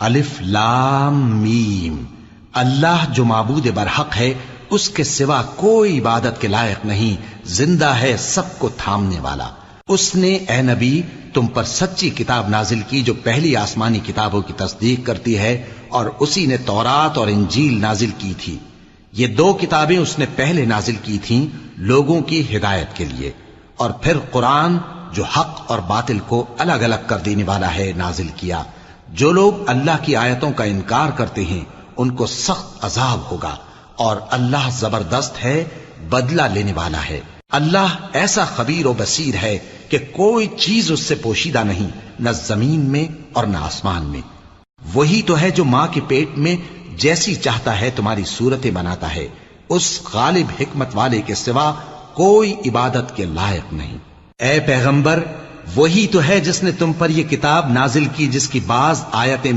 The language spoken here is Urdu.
الف لام میم، اللہ جو معبود برحق ہے اس کے سوا کوئی عبادت کے لائق نہیں، زندہ ہے سب کو تھامنے والا۔ اس نے اے نبی تم پر سچی کتاب نازل کی جو پہلی آسمانی کتابوں کی تصدیق کرتی ہے، اور اسی نے تورات اور انجیل نازل کی تھی۔ یہ دو کتابیں اس نے پہلے نازل کی تھیں لوگوں کی ہدایت کے لیے، اور پھر قرآن جو حق اور باطل کو الگ الگ کر دینے والا ہے نازل کیا۔ جو لوگ اللہ کی آیتوں کا انکار کرتے ہیں ان کو سخت عذاب ہوگا، اور اللہ زبردست ہے، بدلہ لینے والا ہے۔ اللہ ایسا خبیر و بصیر ہے کہ کوئی چیز اس سے پوشیدہ نہیں، نہ زمین میں اور نہ آسمان میں۔ وہی تو ہے جو ماں کے پیٹ میں جیسی چاہتا ہے تمہاری صورتیں بناتا ہے، اس غالب حکمت والے کے سوا کوئی عبادت کے لائق نہیں۔ اے پیغمبر، وہی تو ہے جس نے تم پر یہ کتاب نازل کی جس کی بعض آیتیں